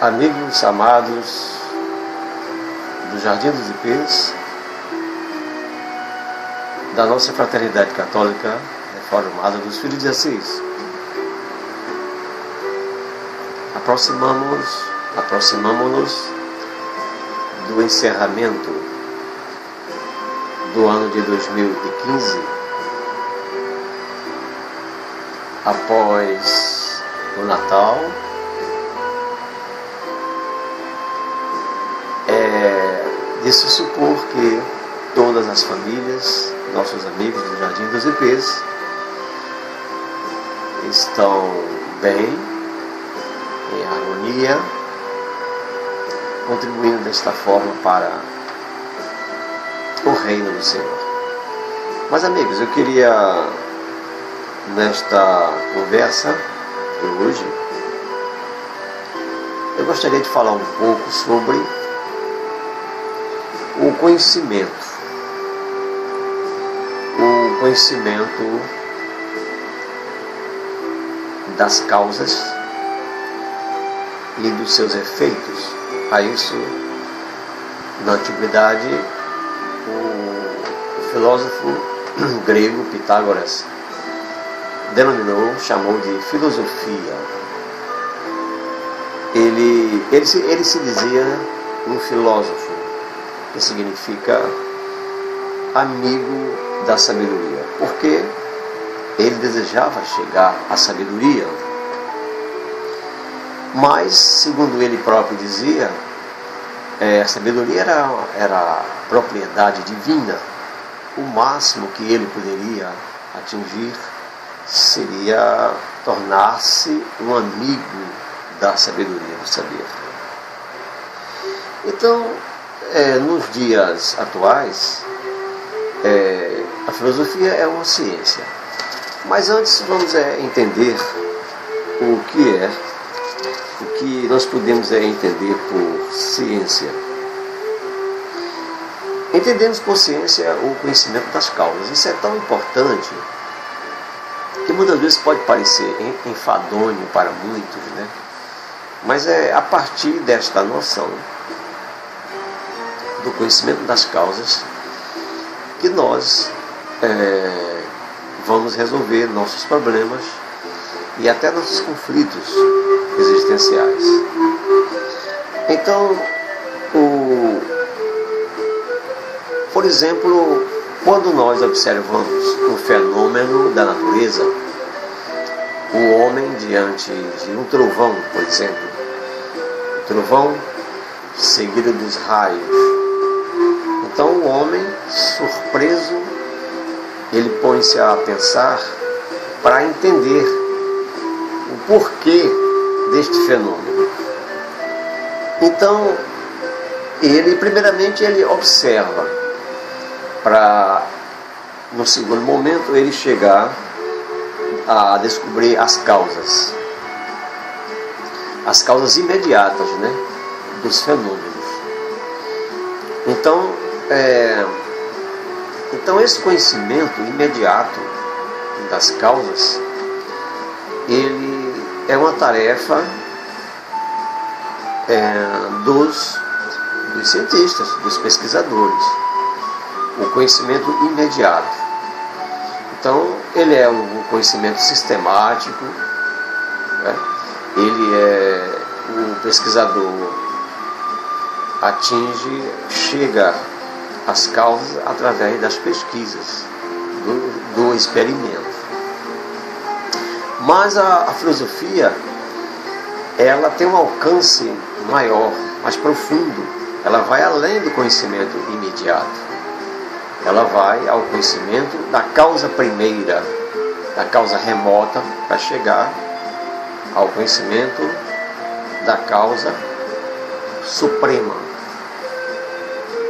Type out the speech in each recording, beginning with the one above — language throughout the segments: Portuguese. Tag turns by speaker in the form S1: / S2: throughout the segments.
S1: Amigos amados do Jardim dos Ipês, da nossa fraternidade católica reformada dos Filhos de Assis, aproximamo-nos do encerramento do ano de 2015, após o Natal. De se supor que todas as famílias, nossos amigos do Jardim dos Ipês, estão bem, em harmonia, contribuindo desta forma para o reino do Senhor. Mas, amigos, eu queria, nesta conversa de hoje, eu gostaria de falar um pouco sobre o conhecimento das causas e dos seus efeitos. A isso, na antiguidade, o filósofo grego Pitágoras chamou de filosofia. Ele se dizia um filósofo, que significa amigo da sabedoria, porque ele desejava chegar à sabedoria, mas, segundo ele próprio dizia, a sabedoria era propriedade divina. O máximo que ele poderia atingir seria tornar-se um amigo da sabedoria, do saber. Então, nos dias atuais, a filosofia é uma ciência. Mas antes vamos entender o que nós podemos entender por ciência. Entendemos por ciência o conhecimento das causas. Isso é tão importante que muitas vezes pode parecer enfadonho para muitos, né? Mas é a partir desta noção do conhecimento das causas que nós vamos resolver nossos problemas e até nossos conflitos existenciais. Então, por exemplo, quando nós observamos um fenômeno da natureza, o homem diante de um trovão, por exemplo, o trovão seguido dos raios. Então o homem, surpreso, ele põe-se a pensar para entender o porquê deste fenômeno. Então, primeiramente ele observa, para, no segundo momento, ele chegar a descobrir as causas imediatas, né, dos fenômenos. Então esse conhecimento imediato das causas, ele é uma tarefa dos cientistas, dos pesquisadores, o conhecimento imediato. Então ele é um conhecimento sistemático, né? O pesquisador chega às causas através das pesquisas, do experimento. Mas a filosofia, ela tem um alcance maior, mais profundo. Ela vai além do conhecimento imediato. Ela vai ao conhecimento da causa primeira, da causa remota, para chegar ao conhecimento da causa suprema,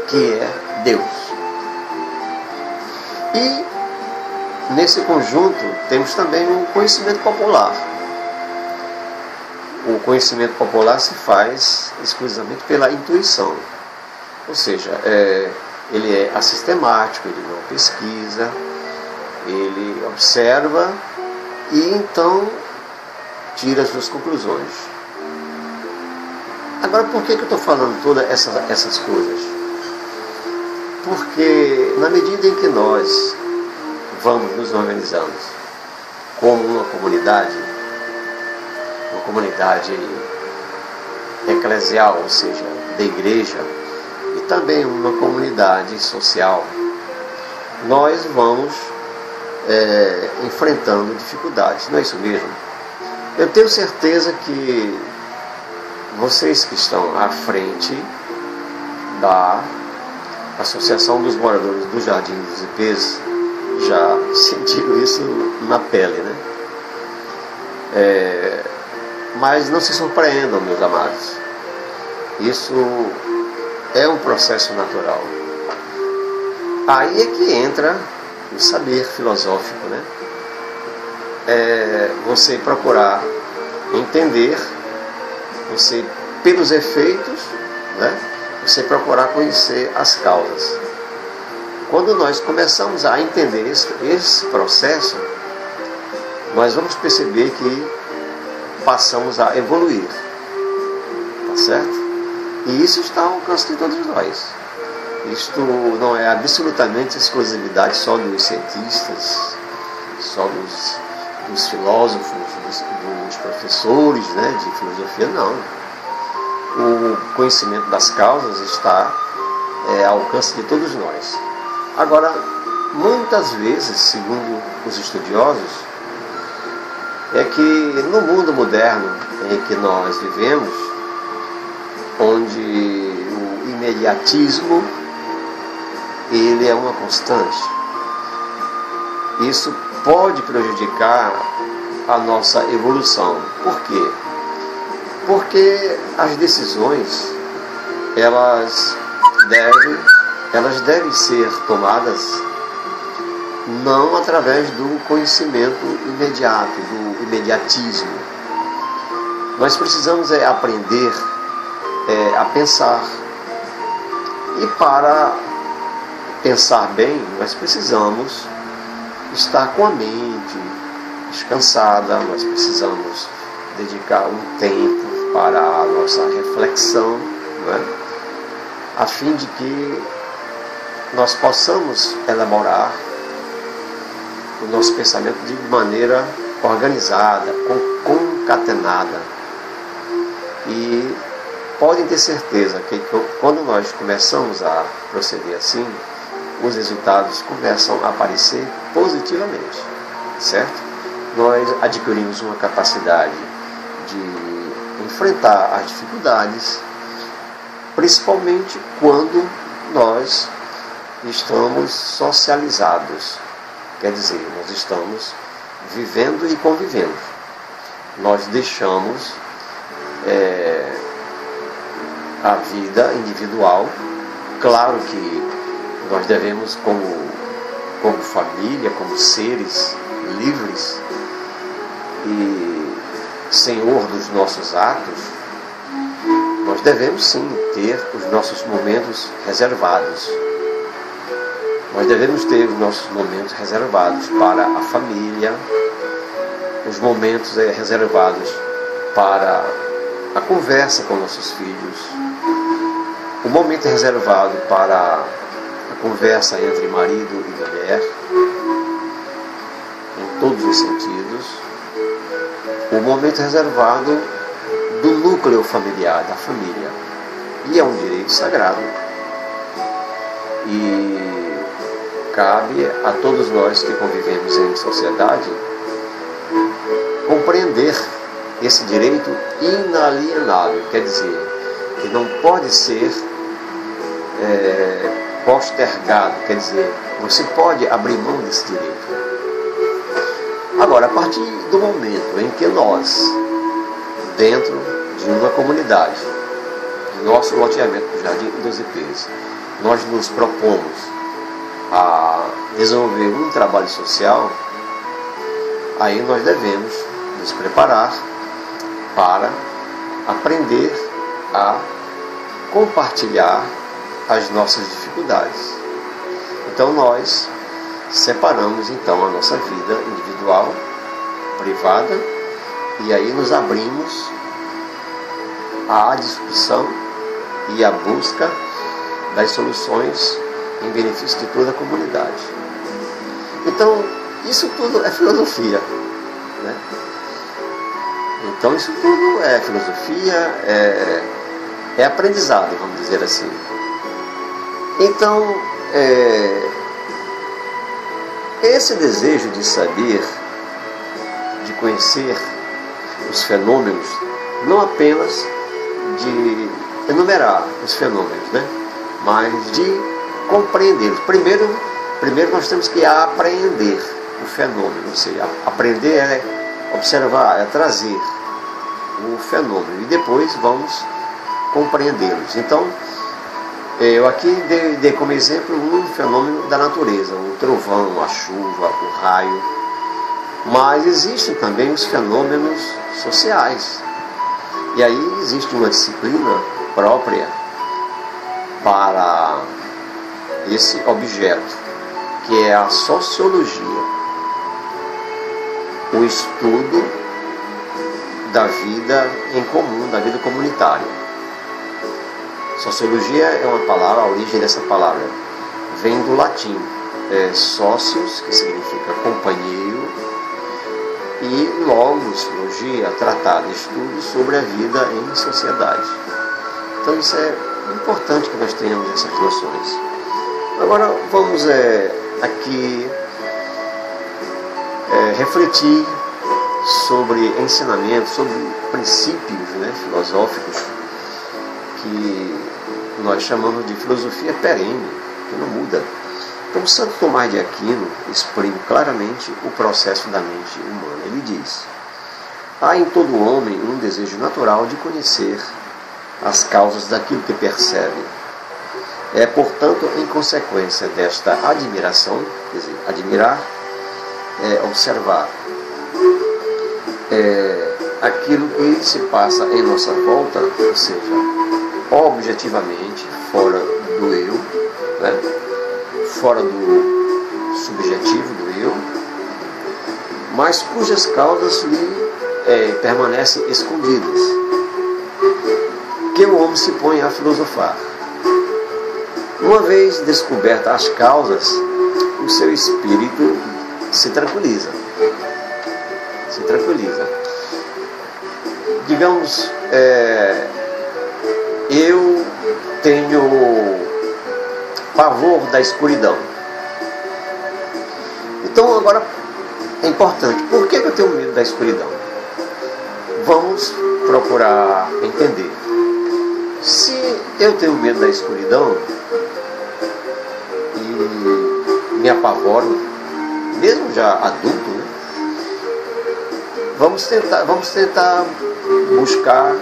S1: que é Deus. E nesse conjunto temos também o conhecimento popular. O conhecimento popular se faz exclusivamente pela intuição, ou seja, ele é assistemático, ele não pesquisa, ele observa e então tira as suas conclusões. Agora, por que eu estou falando todas essas coisas? Porque na medida em que nós vamos nos organizando como uma comunidade eclesial, ou seja, da igreja, e também uma comunidade social, nós vamos enfrentando dificuldades, não é isso mesmo? Eu tenho certeza que vocês que estão à frente da Associação dos Moradores do Jardim dos Ipês já sentiram isso na pele, né? Mas não se surpreendam, meus amados. Isso é um processo natural. Aí é que entra o saber filosófico, né? Você procurar entender, você, pelos efeitos, né? Você procurar conhecer as causas. Quando nós começamos a entender esse processo, nós vamos perceber que passamos a evoluir, tá certo? E isso está ao alcance de todos nós. Isto não é absolutamente exclusividade só dos cientistas, só dos filósofos, dos professores, né, de filosofia, não. O conhecimento das causas está ao alcance de todos nós. Agora, muitas vezes, segundo os estudiosos, é que no mundo moderno em que nós vivemos, onde o imediatismo ele é uma constante, isso pode prejudicar a nossa evolução. Por quê? Porque as decisões elas devem ser tomadas não através do conhecimento imediato, do imediatismo. Nós precisamos aprender a pensar. E para pensar bem, nós precisamos estar com a mente descansada, nós precisamos dedicar um tempo para a nossa reflexão, né? A fim de que nós possamos elaborar o nosso pensamento de maneira organizada, concatenada. E podem ter certeza que quando nós começamos a proceder assim, os resultados começam a aparecer positivamente, certo? Nós adquirimos uma capacidade de enfrentar as dificuldades, principalmente quando nós estamos socializados. Quer dizer, nós estamos vivendo e convivendo. Nós deixamos a vida individual. Claro que nós devemos, como família, como seres livres e senhor dos nossos atos, nós devemos sim ter os nossos momentos reservados. Nós devemos ter os nossos momentos reservados para a família, os momentos reservados para a conversa com nossos filhos, o momento reservado para a conversa entre marido e mulher, em todos os sentidos, o momento reservado do núcleo familiar, da família. E é um direito sagrado. E cabe a todos nós que convivemos em sociedade compreender esse direito inalienável, quer dizer, que não pode ser postergado, quer dizer, você pode abrir mão desse direito. Agora, a partir do momento em que nós, dentro de uma comunidade, do nosso loteamento do Jardim dos Ipês, nós nos propomos a desenvolver um trabalho social, aí nós devemos nos preparar para aprender a compartilhar as nossas dificuldades. Então nós separamos então a nossa vida individual, privada, e aí nos abrimos à discussão e à busca das soluções em benefício de toda a comunidade. Então, isso tudo é filosofia, né? Então, isso tudo é filosofia, é aprendizado, vamos dizer assim. Então, esse desejo de saber, de conhecer os fenômenos, não apenas de enumerar os fenômenos, né? Mas de compreendê-los. Primeiro nós temos que apreender o fenômeno, ou seja, aprender é observar, é trazer o fenômeno e depois vamos compreendê-los. Então, eu aqui dei como exemplo um fenômeno da natureza, o trovão, a chuva, o raio, mas existem também os fenômenos sociais. E aí existe uma disciplina própria para esse objeto, que é a sociologia, o estudo da vida em comum, da vida comunitária. Sociologia é uma palavra, a origem dessa palavra vem do latim, socios, que significa companheiro, e logos, logia, tratado, estudo sobre a vida em sociedade. Então isso é importante que nós tenhamos essas noções. Agora vamos aqui refletir sobre ensinamentos, sobre princípios, né, filosóficos que nós chamamos de filosofia perene, que não muda. Então Santo Tomás de Aquino exprime claramente o processo da mente humana. Ele diz: há em todo homem um desejo natural de conhecer as causas daquilo que percebe. É, portanto, em consequência desta admiração, quer dizer, admirar é observar aquilo que se passa em nossa volta, ou seja, objetivamente, fora do eu, né? Fora do subjetivo do eu, mas cujas causas lhe permanecem escondidas, que o homem se põe a filosofar. Uma vez descobertas as causas, o seu espírito se tranquiliza. Digamos, eu tenho pavor da escuridão. Então agora é importante, por que eu tenho medo da escuridão? Vamos procurar entender. Se eu tenho medo da escuridão e me apavoro, mesmo já adulto, né? Vamos tentar buscar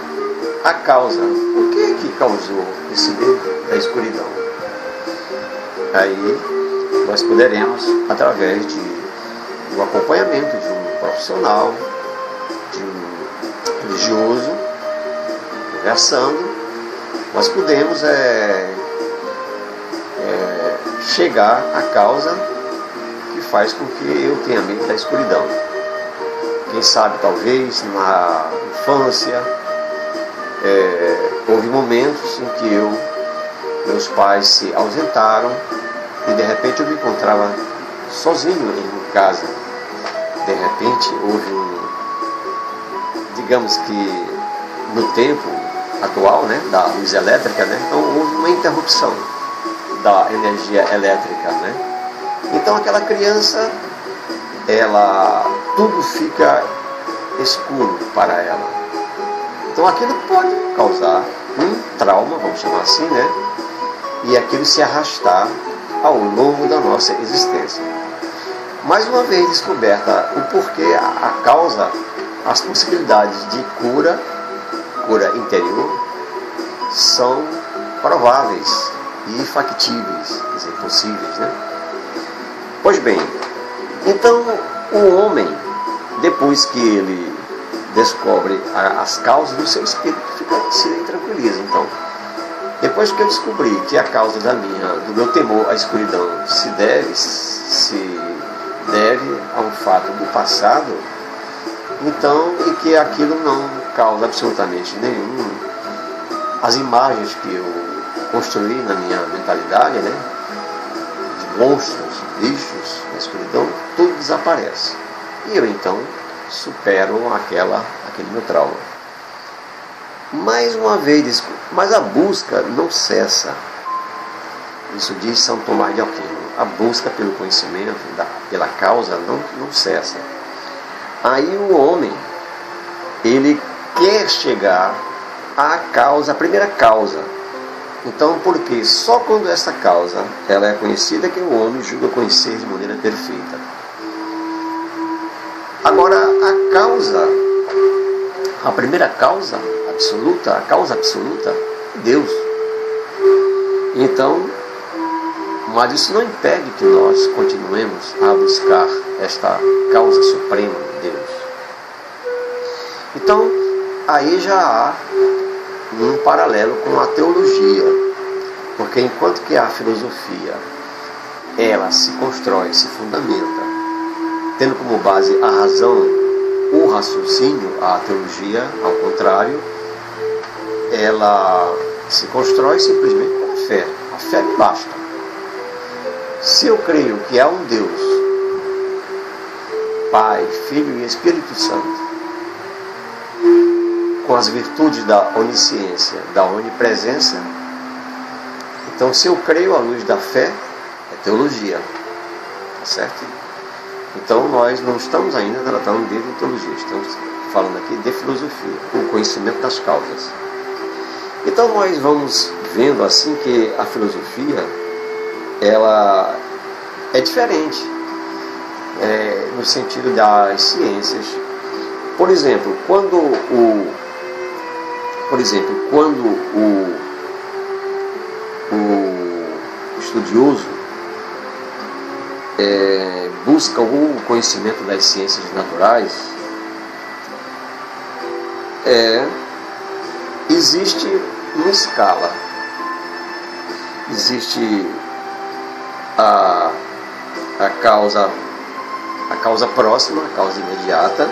S1: a causa. O que é que causou esse medo da escuridão? Aí nós poderemos, através do acompanhamento de um profissional, de um religioso, conversando, nós podemos chegar à causa que faz com que eu tenha medo da escuridão. Quem sabe, talvez, na infância, houve momentos em que meus pais se ausentaram e de repente eu me encontrava sozinho em casa. De repente houve digamos que no tempo atual, né, da luz elétrica, né, então houve uma interrupção da energia elétrica, né? Então aquela criança, tudo fica escuro para ela. Então aquilo pode causar um trauma, vamos chamar assim, né? E aquilo se arrastar ao longo da nossa existência. Mais uma vez descoberta o porquê, a causa, as possibilidades de cura interior são prováveis e factíveis, quer dizer, possíveis, né? Pois bem, então o homem, depois que ele descobre as causas do seu espírito, se tranquiliza. Então, depois que eu descobri que a causa do meu temor à escuridão se deve a um fato do passado, então, e que aquilo não causa absolutamente nenhum as imagens que eu construí na minha mentalidade, né, de monstros, bichos, na escuridão, tudo desaparece. E eu então supero aquele meu trauma. Mais uma vez, mas a busca não cessa. Isso diz São Tomás de Aquino. A busca pelo conhecimento, pela causa, não cessa. Aí o homem, ele quer chegar à causa, a primeira causa. Então, porque só quando essa causa ela é conhecida que o homem julga conhecer de maneira perfeita. Agora, a causa, a primeira causa absoluta, a causa absoluta, é Deus. Então, mas isso não impede que nós continuemos a buscar esta causa suprema de Deus. Então, aí já há um paralelo com a teologia, porque enquanto que a filosofia ela se constrói, se fundamenta, tendo como base a razão, o raciocínio, a teologia, ao contrário, ela se constrói simplesmente pela fé. A fé me basta. Se eu creio que há um Deus, Pai, Filho e Espírito Santo, com as virtudes da onisciência, da onipresença, então se eu creio à luz da fé, é teologia. Tá certo? Então nós não estamos ainda tratando de teologia, estamos falando aqui de filosofia, o conhecimento das causas. Então nós vamos vendo assim que a filosofia ela é diferente no sentido das ciências. Por exemplo, quando o estudioso busca o conhecimento das ciências naturais, existe uma escala, existe a causa próxima, a causa imediata,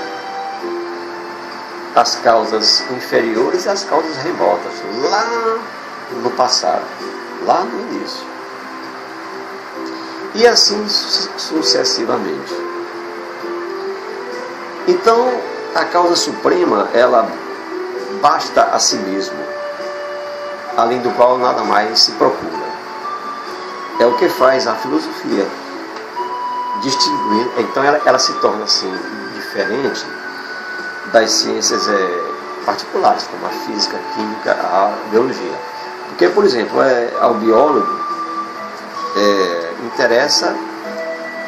S1: as causas inferiores e as causas remotas, lá no passado, lá no início. E assim sucessivamente. Então, a causa suprema, ela basta a si mesmo, além do qual nada mais se procura. É o que faz a filosofia, distinguindo. Então ela se torna assim diferente das ciências particulares, como a física, a química, a biologia. Porque, por exemplo, ao biólogo interessa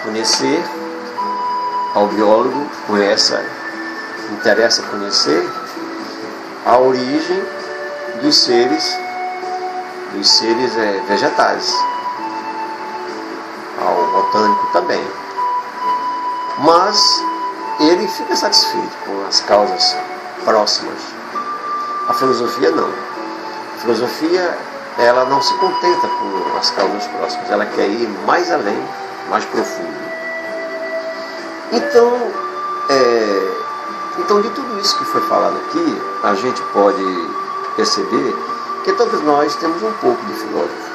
S1: conhecer, ao biólogo interessa conhecer a origem dos seres vegetais, ao botânico também. Mas ele fica satisfeito com as causas próximas. A filosofia não. A filosofia ela não se contenta com as causas próximas, ela quer ir mais além, mais profundo. Então, de tudo isso que foi falado aqui, a gente pode perceber que todos nós temos um pouco de filósofo.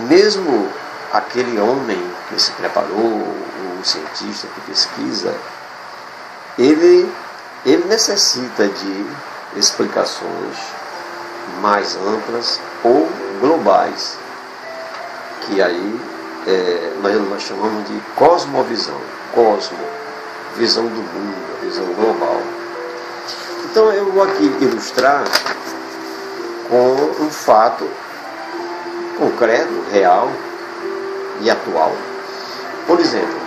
S1: Mesmo aquele homem que se preparou, o cientista que pesquisa, ele necessita de explicações mais amplas ou globais, que aí nós chamamos de cosmovisão, visão do mundo, visão global. Então eu vou aqui ilustrar com um fato concreto, real e atual. Por exemplo,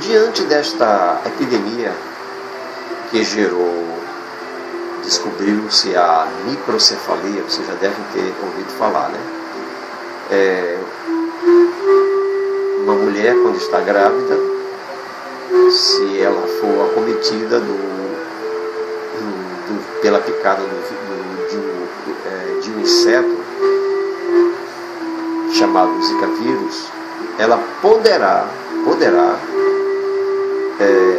S1: diante desta epidemia que descobriu-se a microcefalia, vocês já devem ter ouvido falar, né? Uma mulher, quando está grávida, se ela for acometida pela picada de um inseto chamado Zika vírus, ela poderá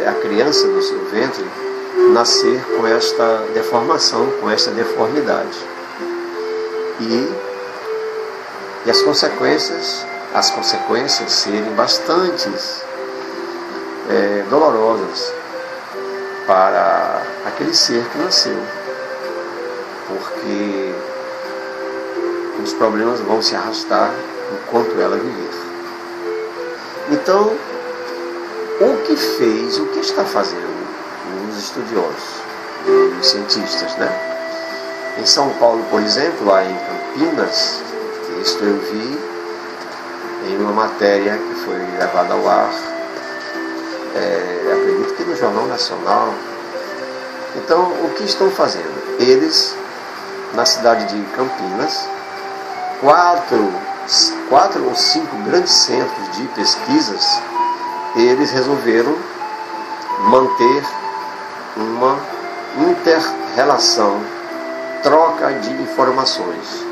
S1: a criança no seu ventre nascer com esta deformação, com esta deformidade. E as consequências serem bastante dolorosas para aquele ser que nasceu, porque os problemas vão se arrastar enquanto ela viver. Então, o que está fazendo os estudiosos, os cientistas, né? Em São Paulo, por exemplo, lá em Campinas, isto eu vi em uma matéria que foi levada ao ar, acredito que no Jornal Nacional. Então, o que estão fazendo? Eles, na cidade de Campinas, 4 ou 5 grandes centros de pesquisas, eles resolveram manter uma inter-relação, troca de informações,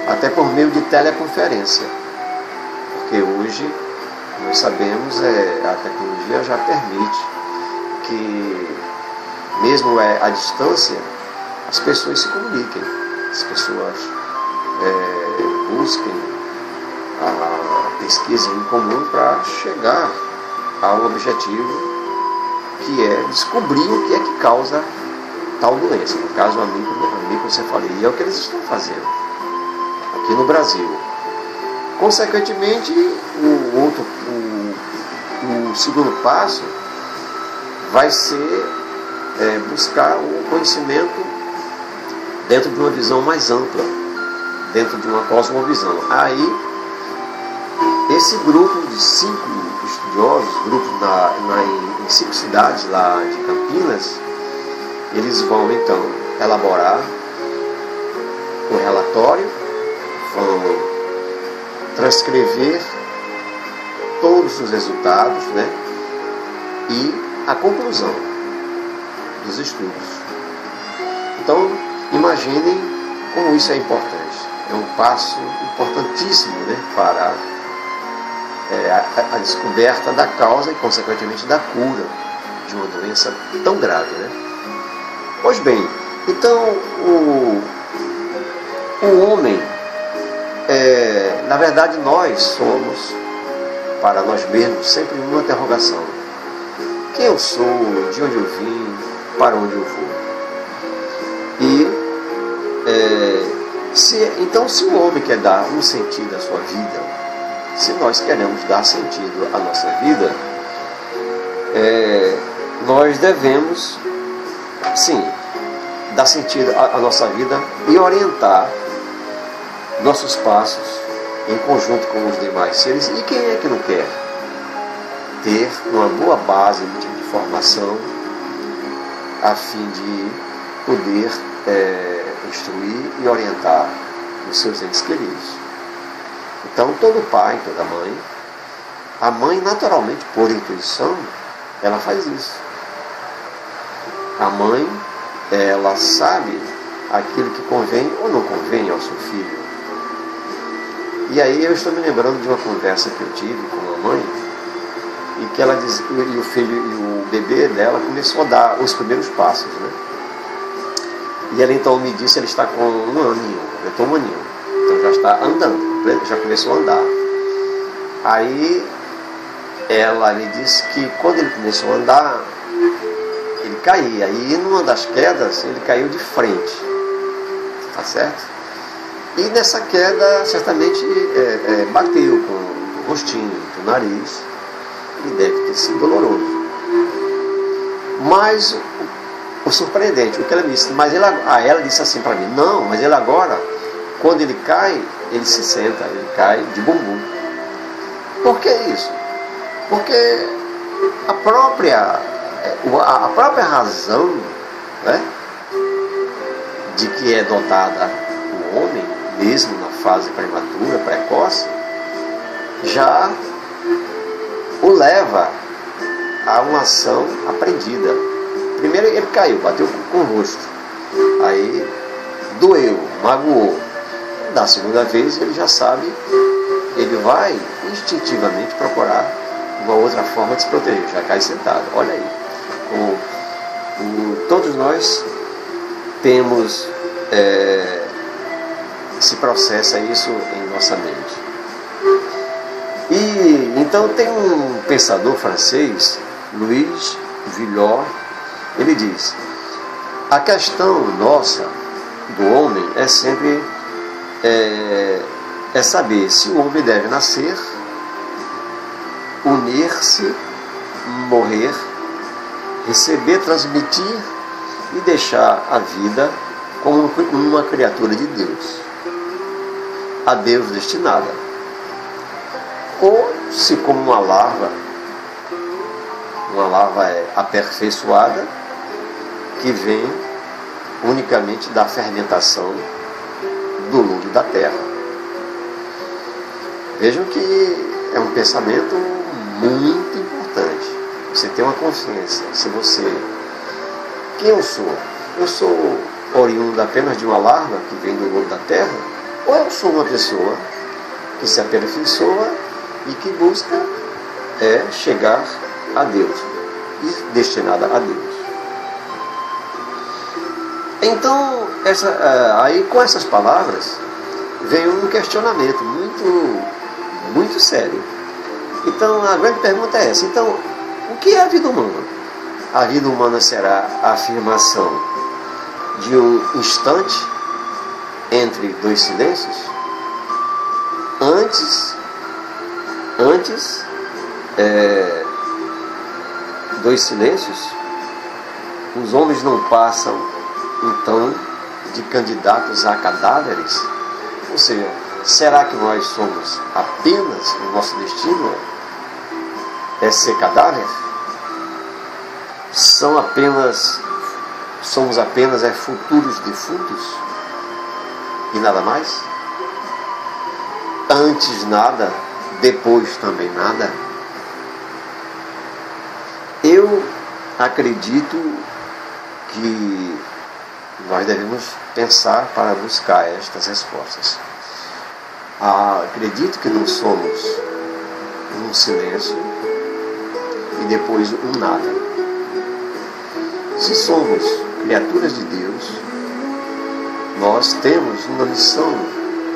S1: até por meio de teleconferência, porque hoje nós sabemos, a tecnologia já permite que, mesmo à distância, as pessoas se comuniquem, as pessoas busquem a pesquisa em comum para chegar ao objetivo, que é descobrir o que é que causa tal doença, no caso a microcefalia. E é o que eles estão fazendo aqui no Brasil. Consequentemente, o segundo passo vai ser buscar o conhecimento dentro de uma visão mais ampla, dentro de uma cosmovisão. Aí, esse grupo de 5 estudiosos, grupo em 5 cidades lá de Campinas, eles vão então elaborar o relatório, vão transcrever todos os resultados, né, e a conclusão dos estudos. Então, imaginem como isso é importante. É um passo importantíssimo, né, para a descoberta da causa e, consequentemente, da cura de uma doença tão grave, né? Pois bem, então o homem, na verdade, nós somos, para nós mesmos, sempre uma interrogação: quem eu sou, de onde eu vim, para onde eu vou? E então, se o homem quer dar um sentido à sua vida, se nós queremos dar sentido à nossa vida, nós devemos, sim, dar sentido à nossa vida e orientar nossos passos em conjunto com os demais seres. E quem é que não quer ter uma boa base de formação a fim de poder instruir e orientar os seus entes queridos? Então, todo pai, toda mãe, a mãe naturalmente, por intuição, ela faz isso. A mãe, ela sabe aquilo que convém ou não convém ao seu filho. E aí eu estou me lembrando de uma conversa que eu tive com uma mãe, e que ela diz, e o filho e o bebê dela começou a dar os primeiros passos, né? E ela então me disse, ele está com 1 aninho, eu estou 1 aninho, então já está andando, já começou a andar. Aí ela me disse que quando ele começou a andar, ele caía, e numa das quedas ele caiu de frente, tá certo? E nessa queda certamente bateu com o rostinho, com o nariz, e deve ter sido doloroso. Mas o surpreendente, o que ela me disse, ela disse assim para mim: não, mas ele agora, quando ele cai, ele se senta, ele cai de bumbum. Por que isso? Porque a própria razão, né, de que é dotada o homem, mesmo na fase prematura, precoce, já o leva a uma ação aprendida. Primeiro ele caiu, bateu com o rosto, aí doeu, magoou. Da segunda vez ele já sabe, ele vai instintivamente procurar uma outra forma de se proteger, já cai sentado. Olha aí como Todos nós temos, se processa isso em nossa mente. E então tem um pensador francês, Louis Villot, ele diz: a questão nossa, do homem, é sempre saber se o homem deve nascer, unir-se, morrer, receber, transmitir e deixar a vida como uma criatura de Deus, a Deus destinada, ou se como uma larva aperfeiçoada que vem unicamente da fermentação do lodo da terra. Vejam que é um pensamento muito importante. Você tem uma consciência. Quem eu sou? Eu sou oriundo apenas de uma larva que vem do lodo da terra? Ou eu sou uma pessoa que se aperfeiçoa e que busca chegar a Deus e destinada a Deus? Então, aí com essas palavras vem um questionamento muito sério. Então a grande pergunta é essa: então, o que é a vida humana? A vida humana será a afirmação de um instante entre dois silêncios? Antes dois silêncios, os homens não passam então de candidatos a cadáveres? Ou seja, será que nós somos apenas, o nosso destino é ser cadáver? Somos apenas futuros defuntos e nada mais? Antes nada, depois também nada? Eu acredito que nós devemos pensar para buscar estas respostas. Acredito que não somos um silêncio e depois um nada. Se somos criaturas de Deus, nós temos uma missão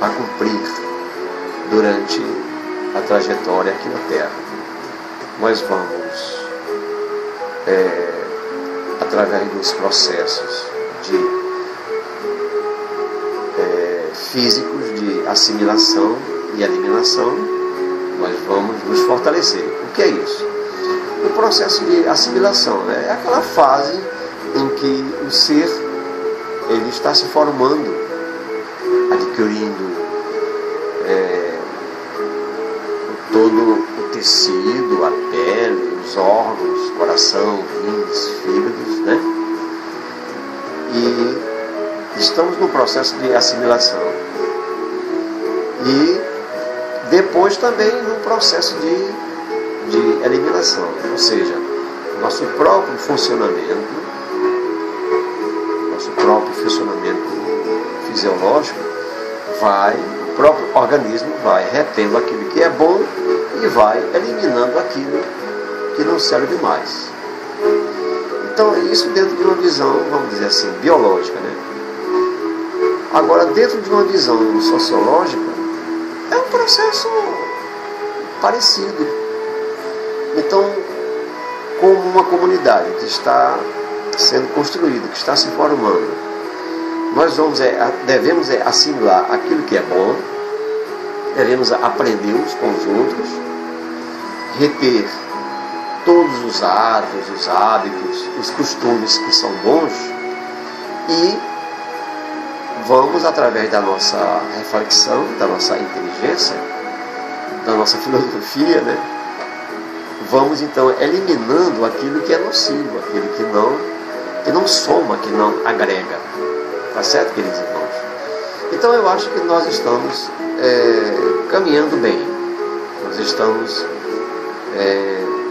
S1: a cumprir durante a trajetória aqui na Terra. Nós vamos, através dos processos físicos de assimilação e eliminação, nós vamos nos fortalecer. O que é isso? O processo de assimilação é aquela fase em que o ser ele está se formando, adquirindo todo o tecido, a pele, os órgãos, coração, rins, fígados, né? E estamos no processo de assimilação. E depois também no processo de eliminação, ou seja, nosso próprio funcionamento fisiológico o próprio organismo vai retendo aquilo que é bom e vai eliminando aquilo que não serve mais. Então, isso dentro de uma visão, vamos dizer assim, biológica, né? Agora, dentro de uma visão sociológica, é um processo parecido. Então, como uma comunidade que está sendo construída, que está se formando, nós devemos assimilar aquilo que é bom, devemos aprender uns com os outros, reter todos os atos, os hábitos, os costumes que são bons e vamos, através da nossa reflexão, da nossa inteligência, da nossa filosofia, né? Vamos então eliminando aquilo que é nocivo, aquilo que não soma, que não agrega. Tá certo, queridos irmãos? Então eu acho que nós estamos caminhando bem. Nós estamos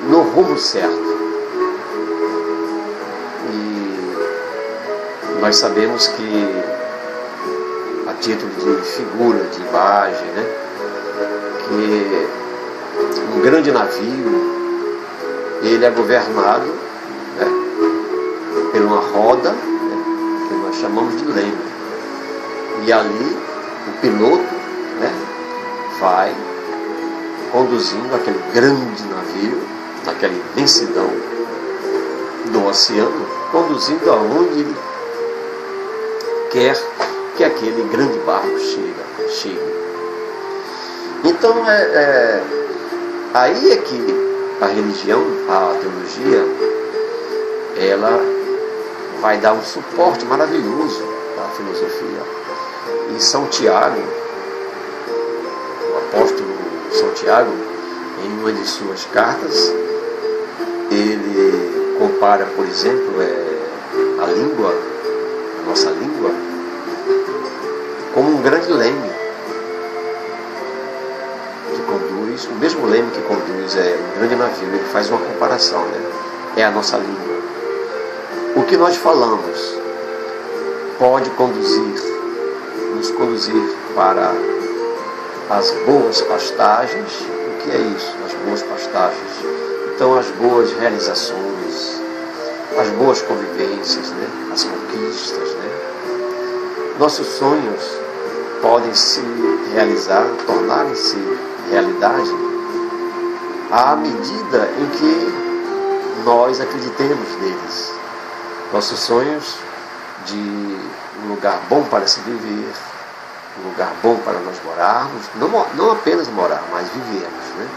S1: no rumo certo. E nós sabemos que, a título de figura, de imagem, né, que um grande navio, ele é governado, né, por uma roda, né, que nós chamamos de leme. E ali o piloto, né, vai conduzindo aquele grande navio, aquela imensidão do oceano, conduzindo aonde ele quer que aquele grande barco chegue. Então aí é que a religião, a teologia, ela vai dar um suporte maravilhoso à filosofia. E São Tiago, o apóstolo São Tiago, em uma de suas cartas, ele compara, por exemplo, a língua, a nossa língua, como um grande leme que conduz, o mesmo leme que conduz um grande navio. Ele faz uma comparação, né? É a nossa língua. O que nós falamos pode nos conduzir para as boas pastagens. O que é isso? As boas pastagens. Então, as boas realizações, as boas convivências, né? As conquistas, né? Nossos sonhos podem se realizar, tornarem-se realidade à medida em que nós acreditemos neles. Nossos sonhos de um lugar bom para se viver, um lugar bom para nós morarmos, não apenas morar, mas vivermos, né?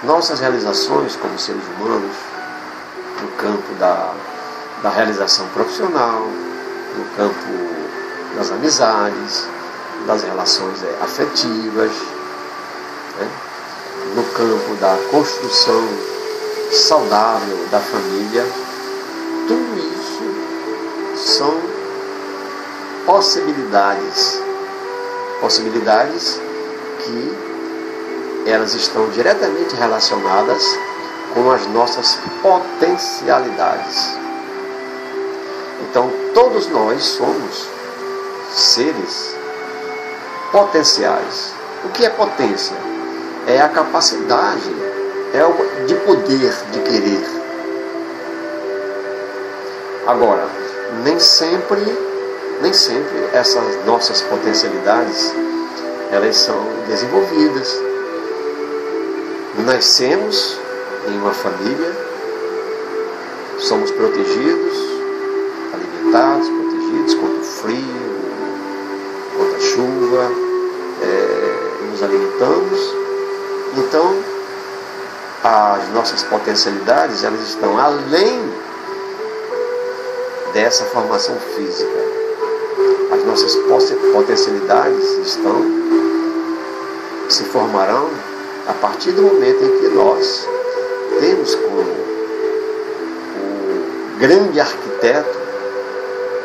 S1: Nossas realizações como seres humanos, no campo da realização profissional, no campo das amizades, das relações afetivas, né? No campo da construção saudável da família. Tudo isso são possibilidades que elas estão diretamente relacionadas com as nossas potencialidades. Então, todos nós somos seres potenciais. O que é potência? É a capacidade, de poder, de querer. Agora, nem sempre essas nossas potencialidades elas são desenvolvidas. Nascemos em uma família, somos protegidos, alimentados, protegidos contra o frio, contra a chuva, nos alimentamos. Então, as nossas potencialidades elas estão além dessa formação física. As nossas potencialidades se formarão a partir do momento em que nós temos como o grande arquiteto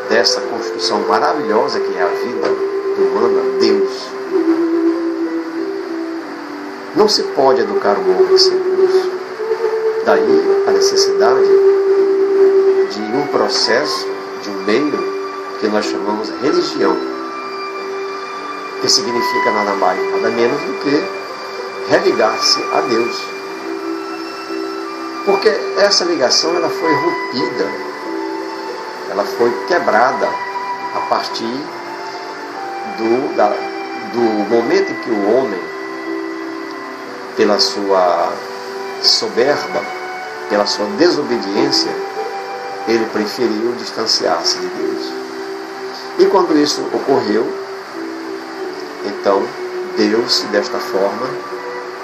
S1: dessa construção maravilhosa que é a vida humana, Deus. Não se pode educar o homem sem Deus. Daí a necessidade de um processo, de um meio que nós chamamos religião, que significa nada mais, nada menos do que religar-se a Deus. Porque essa ligação ela foi rompida, ela foi quebrada a partir do momento em que o homem, pela sua soberba, pela sua desobediência, ele preferiu distanciar-se de Deus. E quando isso ocorreu, então deu-se desta forma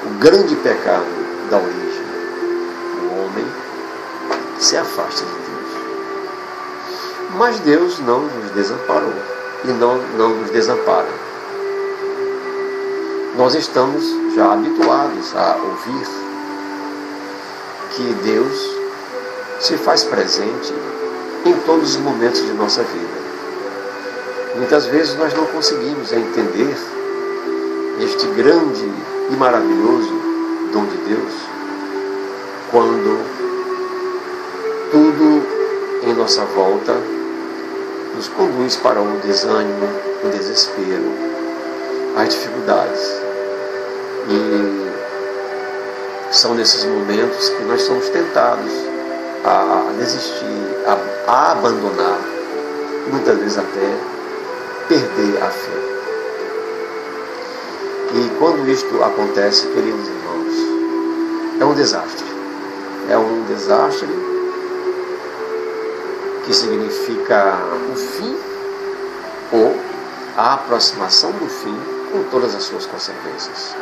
S1: o grande pecado da origem. O homem se afasta de Deus. Mas Deus não nos desamparou e não nos desampara. Nós estamos já habituados a ouvir que Deus se faz presente em todos os momentos de nossa vida. Muitas vezes nós não conseguimos entender este grande e maravilhoso dom de Deus quando tudo em nossa volta nos conduz para o desânimo, o desespero, as dificuldades. E são nesses momentos que nós somos tentados a desistir, a a abandonar, muitas vezes até perder a fé. E quando isto acontece, queridos irmãos, é um desastre. É um desastre que significa o fim ou a aproximação do fim com todas as suas consequências.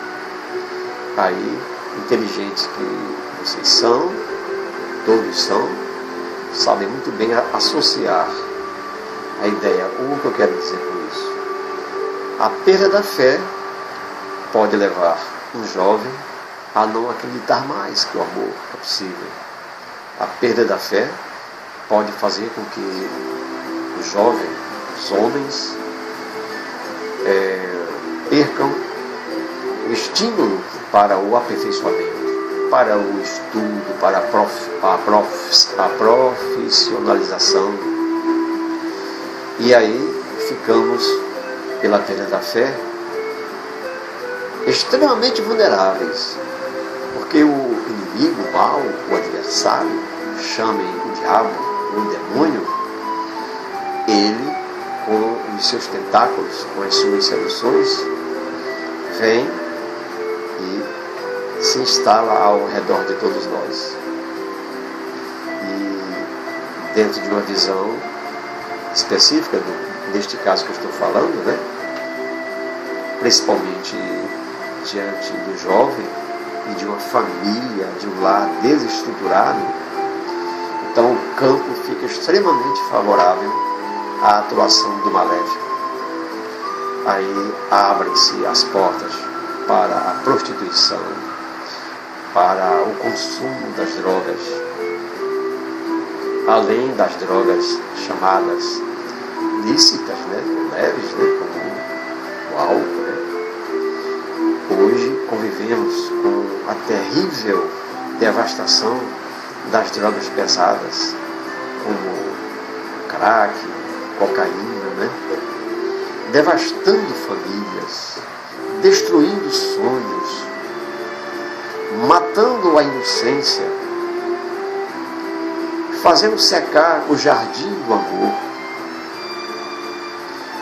S1: Aí, inteligentes que vocês são, todos são, sabem muito bem associar a ideia. O que eu quero dizer com isso? A perda da fé pode levar um jovem a não acreditar mais que o amor é possível. A perda da fé pode fazer com que o jovem, os homens, percam o estímulo para o aperfeiçoamento, para o estudo, para a profissionalização. E aí ficamos, pela perda da fé, extremamente vulneráveis, porque o inimigo, o mal, o adversário, chamem o diabo, o demônio, ele, com os seus tentáculos, com as suas seduções, vem e se instala ao redor de todos nós. E dentro de uma visão específica, neste caso que eu estou falando, né? Principalmente diante do jovem e de uma família, de um lar desestruturado, então o campo fica extremamente favorável à atuação do maléfico. Aí abrem-se as portas para a prostituição, para o consumo das drogas, além das drogas chamadas lícitas, leves, como o álcool. Hoje convivemos com a terrível devastação das drogas pesadas, como crack, cocaína, devastando famílias, destruindo sonhos, matando a inocência, fazendo secar o jardim do amor,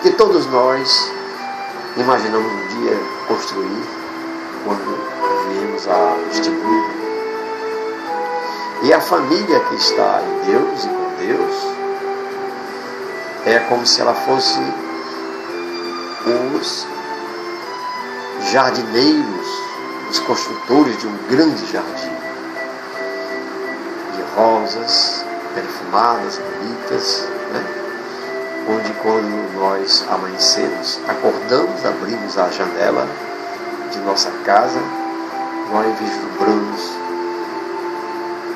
S1: que todos nós imaginamos um dia construir quando viemos a este mundo. E a família que está em Deus e com Deus é como se ela fosse os jardineiros, os construtores de um grande jardim, de rosas perfumadas, bonitas, onde quando nós amanhecemos, acordamos, abrimos a janela de nossa casa, nós vislumbramos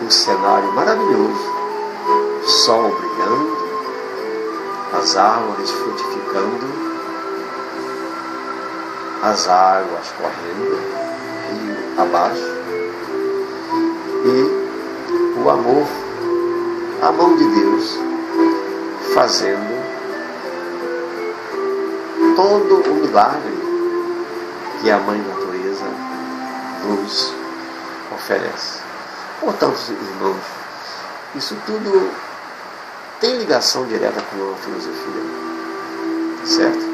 S1: um cenário maravilhoso, o sol brilhando, as árvores frutificando, as águas correndo, rio abaixo, e o amor, a mão de Deus, fazendo todo o milagre que a Mãe Natureza nos oferece. Portanto, irmãos, isso tudo tem ligação direta com a filosofia, certo?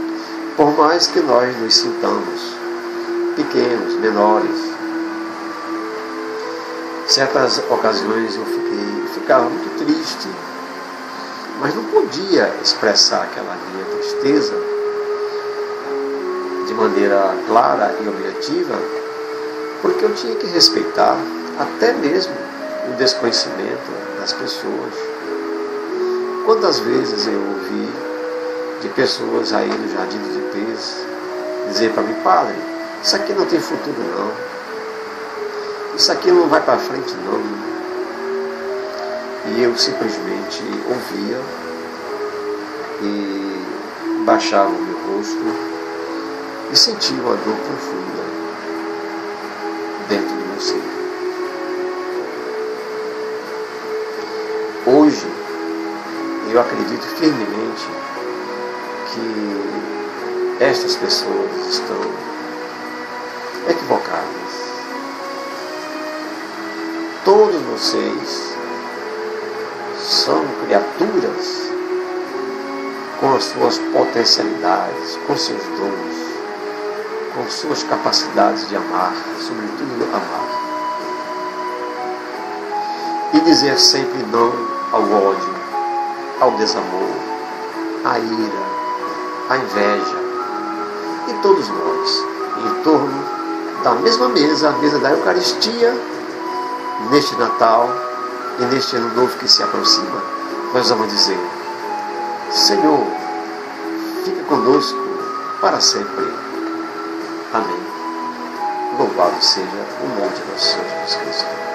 S1: Por mais que nós nos sintamos pequenos, menores, certas ocasiões eu ficava muito triste, mas não podia expressar aquela minha tristeza de maneira clara e objetiva, porque eu tinha que respeitar até mesmo o desconhecimento das pessoas. Quantas vezes eu ouvi de pessoas aí no Jardim dos Ipês dizer para mim: padre, isso aqui não tem futuro não, isso aqui não vai para frente não. E eu simplesmente ouvia e baixava o meu rosto e sentia uma dor profunda dentro do meu ser. Hoje, eu acredito firmemente que estas pessoas estão equivocadas. Todos vocês são criaturas com as suas potencialidades, com seus dons, com suas capacidades de amar, sobretudo amar. E dizer sempre não ao ódio, ao desamor, à ira, à inveja. E todos nós, em torno da mesma mesa, a mesa da Eucaristia, neste Natal e neste Ano Novo que se aproxima, nós vamos dizer: Senhor, fica conosco para sempre. Amém. Louvado seja o nome de nosso Senhor Jesus Cristo.